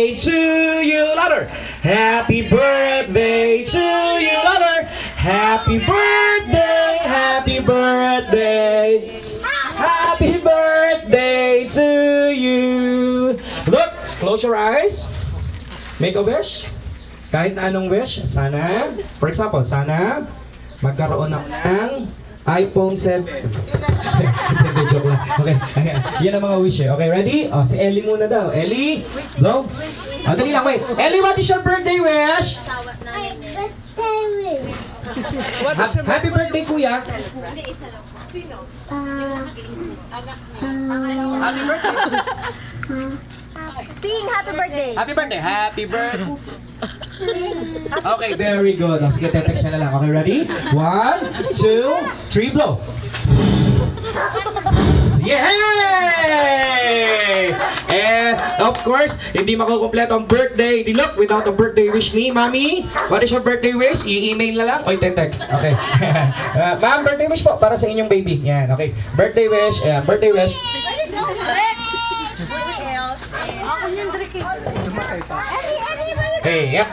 birthday to you, louder. Happy birthday to you, louder. Happy birthday, happy birthday. Happy birthday to you. Look, close your eyes. Make a wish. Kahit na anong wish, sana, for example, sana magkaroon ng iPhone 7. Joke lang. Okay, yan ang mga wish eh. Okay, ready? Oh, si Ellie muna daw. Ellie, go. Oh, dali lang, wait. Ellie, what is your birthday wish? Happy birthday, kuya. Hindi, isa lang. Sino? Happy birthday. Sing happy birthday. Happy birthday. Happy birthday. Okay, very good. Oh, sige, text na lang. Okay, ready? 1, 2, 3, blow. Yay! And of course, hindi makukumpleto ang birthday ni Look without a birthday wish ni Mami. What is your birthday wish? I-email na lang o i-text. Okay. Ma'am, birthday wish po para sa inyong baby. Yan, okay. Birthday wish. Ayan, birthday wish. Ako yung Drake. Hey, yeah.